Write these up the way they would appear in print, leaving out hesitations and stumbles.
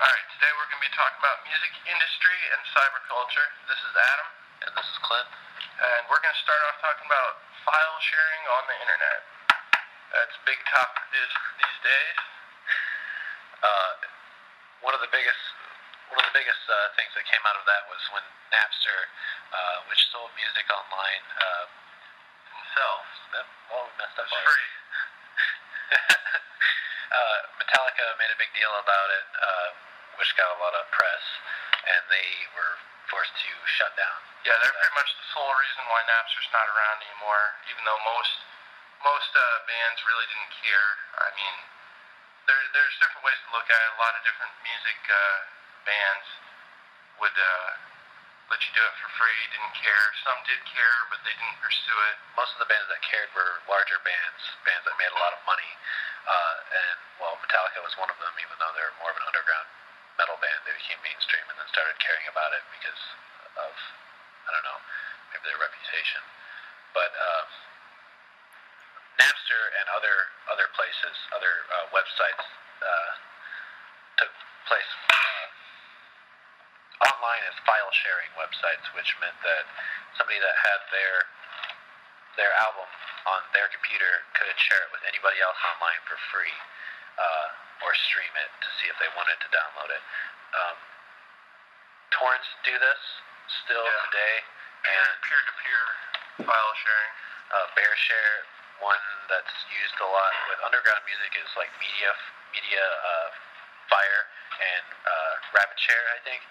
Alright, today we're going to be talking about music industry and cyberculture. This is Adam. And this is Clint. And we're going to start off talking about file sharing on the internet. That's a big topic these days. One of the biggest things that came out of that was when Napster, which sold music online themselves. We messed up. It's free. Metallica made a big deal about it, which got a lot of press, and they were forced to shut down. Yeah, they're pretty much the sole reason why Napster's not around anymore, even though most bands really didn't care. I mean, there's different ways to look at it. A lot of different music bands would let you do it for free, didn't care. Some did care, but they didn't pursue it. Most of the bands that cared were larger bands that made a lot of money. Metallica was one of them, even though they were more of an underground metal band. They became mainstream and then started caring about it because of, I don't know, maybe their reputation. But Napster and other places, other websites took place online as file sharing websites, which meant that somebody that had their album on their computer could share it with anybody else online for free, or stream it to see if they wanted to download it. Torrents do this still today, and peer-to-peer file sharing. BearShare, one that's used a lot with underground music, is like Media Fire and RapidShare, I think.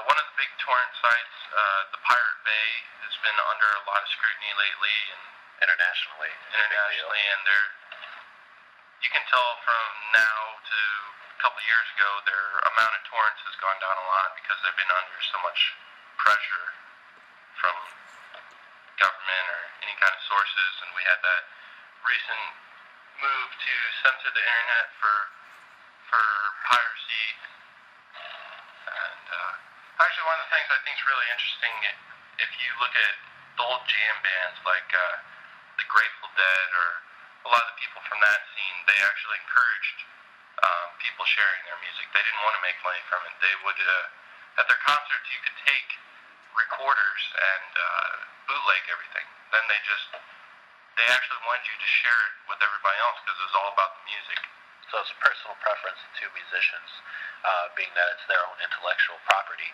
One of the big torrent sites, the Pirate Bay, has been under a lot of scrutiny lately, and internationally, and you can tell from now to a couple of years ago, their amount of torrents has gone down a lot because they've been under so much pressure from government or any kind of sources, and we had that recent move to censor the internet for piracy. And actually, one of the things I think is really interesting, if you look at the old jam bands like the Grateful Dead or a lot of the people from that scene, they actually encouraged people sharing their music. They didn't want to make money from it. They would, at their concerts, you could take recorders and bootleg everything. Then they actually wanted you to share it with everybody else because it was all about the music. So it's a personal preference to musicians, being that it's their own intellectual property.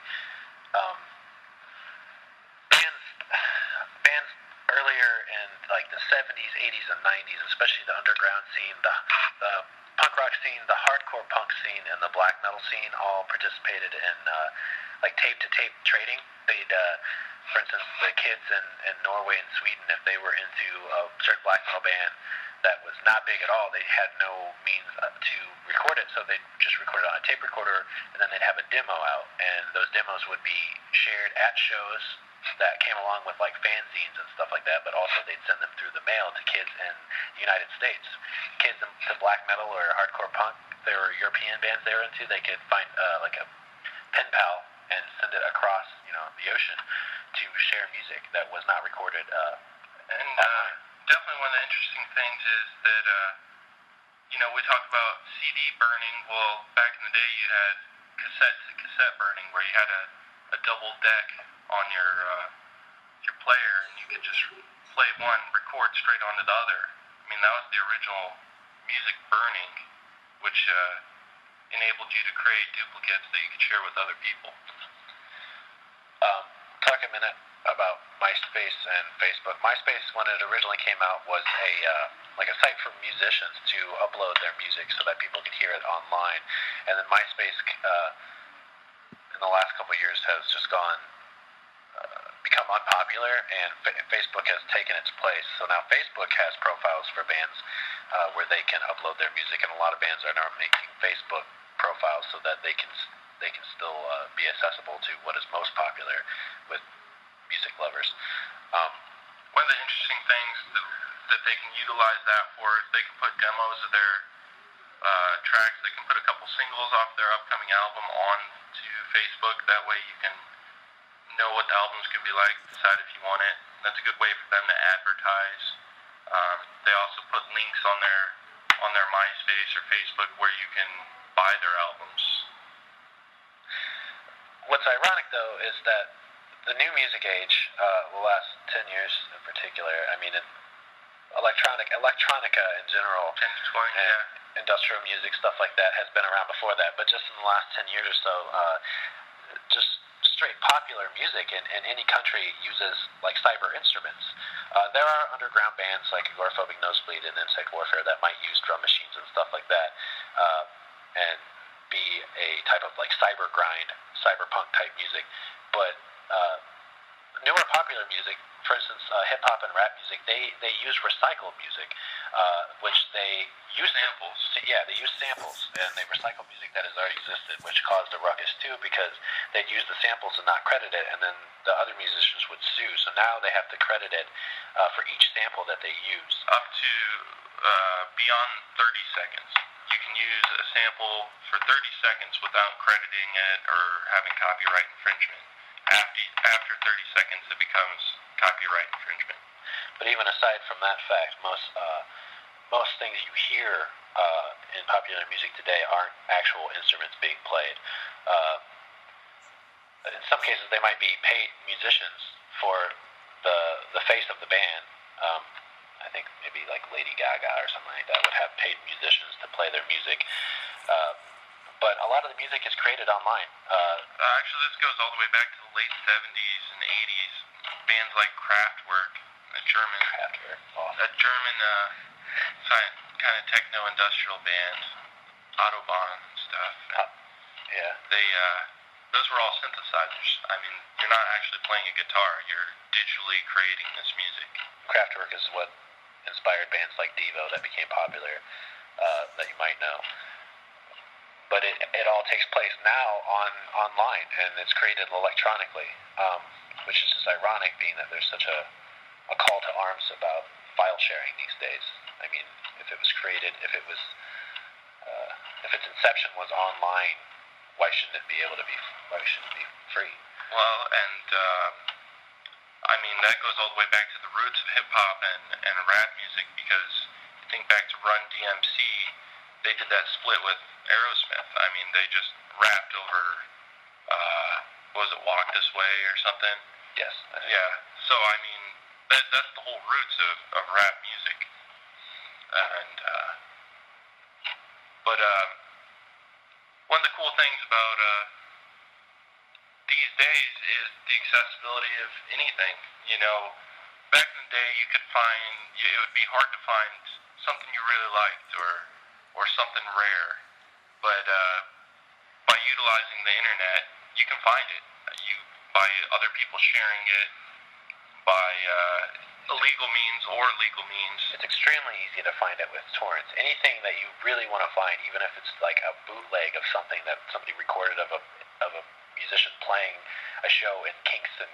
Bands earlier in like the 70s, 80s, and 90s, especially the underground scene, the punk rock scene, the hardcore punk scene, and the black metal scene all participated in like tape-to-tape trading. They'd, for instance, the kids in Norway and Sweden, if they were into a certain black metal band that was not big at all, they had no means to record it, so they'd just record it on a tape recorder, and then they'd have a demo out, and those demos would be shared at shows that came along with like fanzines and stuff like that, but also they'd send them through the mail to kids in the United States. Kids into black metal or hardcore punk, there were European bands they were into, they could find like a pen pal and send it across, the ocean to share music that was not recorded online. Definitely one of the interesting things is that, we talk about CD burning. Well, back in the day you had cassette burning where you had a double deck on your player, and you could just play one, record straight onto the other. I mean, that was the original music burning, which enabled you to create duplicates that you could share with other people. Talk a minute about MySpace and Facebook. MySpace, when it originally came out, was a site for musicians to upload their music so that people could hear it online. And then MySpace, in the last couple of years, has just become unpopular, and Facebook has taken its place. So now Facebook has profiles for bands where they can upload their music, and a lot of bands are now making Facebook profiles so that they can still be accessible to what is most popular with music lovers. One of the interesting things that they can utilize that for is they can put demos of their tracks. They can put a couple singles off their upcoming album onto Facebook. That way you can know what the album's going to be like, decide if you want it. That's a good way for them to advertise. They also put links on their MySpace or Facebook where you can buy their albums. What's ironic, though, is that the new music age, the last 10 years in particular, I mean, electronica in general, 10 to 20, and industrial music, stuff like that, has been around before that. But just in the last 10 years or so, just straight popular music in any country uses like cyber instruments. There are underground bands like Agoraphobic Nosebleed and Insect Warfare that might use drum machines and stuff like that, and be a type of like cyberpunk type music. But newer popular music, for instance, hip hop and rap music, they use recycled music, which they use samples. They use samples, and they recycle music that has already existed, which caused a ruckus too, because they'd use the samples and not credit it, and then the other musicians would sue. So now they have to credit it for each sample that they use. Up to beyond 30 seconds. You can use a sample for 30 seconds without crediting it or having copyright infringement. After 30 seconds, it becomes copyright infringement. But even aside from that fact, most things you hear in popular music today aren't actual instruments being played. In some cases, they might be paid musicians for the face of the band. I think maybe like Lady Gaga or something like that would have paid musicians to play their music. But a lot of the music is created online. Actually, this goes all the way back to the late 70s and 80s. Bands like Kraftwerk, a German kind of techno-industrial band, Autobahn and stuff. Those were all synthesizers. I mean, you're not actually playing a guitar. You're digitally creating this music. Kraftwerk is what inspired bands like Devo that became popular, that you might know. But it all takes place now online, and it's created electronically, which is just ironic, being that there's such a call to arms about file sharing these days. I mean, if its inception was online, why shouldn't it be free? Well, and I mean, that goes all the way back to the roots of hip-hop and rap music, because you think back to Run DMC, they did that split with Aerosmith. I mean, they just rapped over, what was it, Walk This Way or something? Yes. Yeah. So, I mean, that's the whole roots of rap music. And, but one of the cool things about these days is the accessibility of anything. You know, back in the day, it would be hard to find something you really liked or something rare. But by utilizing the internet, you can find it. By other people sharing it, by illegal means or legal means. It's extremely easy to find it with torrents. Anything that you really want to find, even if it's like a bootleg of something that somebody recorded of a musician playing a show in Kingston,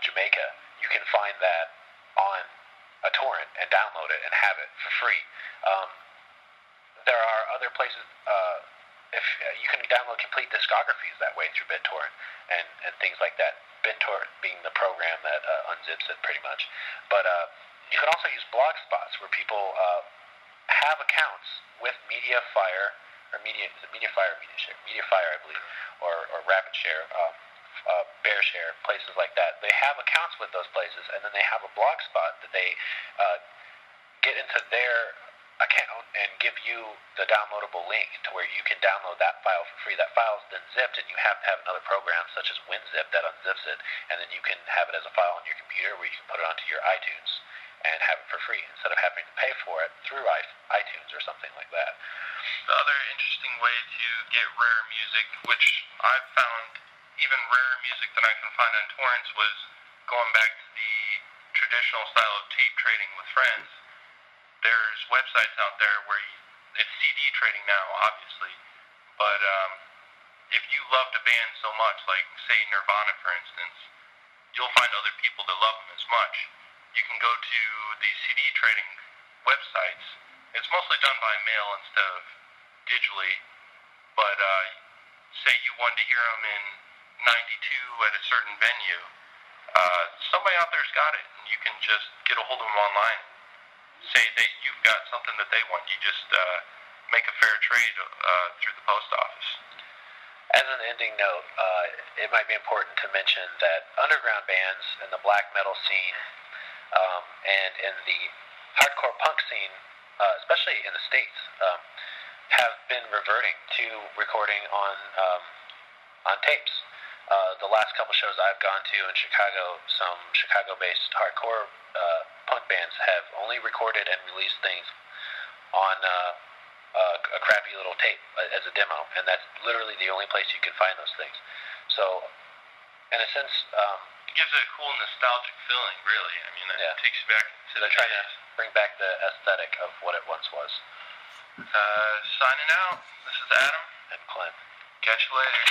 Jamaica, you can find that on a torrent and download it and have it for free. There are other places, if you can download complete discographies that way through BitTorrent and things like that. BitTorrent being the program that unzips it pretty much. But you can also use blog spots where people have accounts with MediaFire, I believe, or RapidShare, BearShare, places like that. They have accounts with those places, and then they have a blog spot that they get into their account and give you the downloadable link to where you can download that file for free. That file is then zipped, and you have to have another program such as WinZip that unzips it, and then you can have it as a file on your computer where you can put it onto your iTunes and have it for free instead of having to pay for it through iTunes or something like that. The other interesting way to get rare music, which I've found even rarer music than I can find on torrents, was going back to the traditional style of tape trading with friends. There's websites out there where it's CD trading now, obviously, but if you loved a band so much, like, say, Nirvana, for instance, you'll find other people that love them as much. You can go to the CD trading websites. It's mostly done by mail instead of digitally, but say you wanted to hear them in 92 at a certain venue, somebody out there's got it, and you can just get a hold of them online. Say that you've got something that they want. You just make a fair trade through the post office. As an ending note, it might be important to mention that underground bands in the black metal scene and in the hardcore punk scene, especially in the States, have been reverting to recording on tapes. The last couple shows I've gone to in Chicago, some Chicago-based hardcore punk bands have only recorded and released things on a crappy little tape as a demo, and that's literally the only place you can find those things. So, in a sense, it gives it a cool nostalgic feeling, really. I mean, it takes you back to they're trying to bring back the aesthetic of what it once was. Signing out. This is Adam and Clint. Catch you later.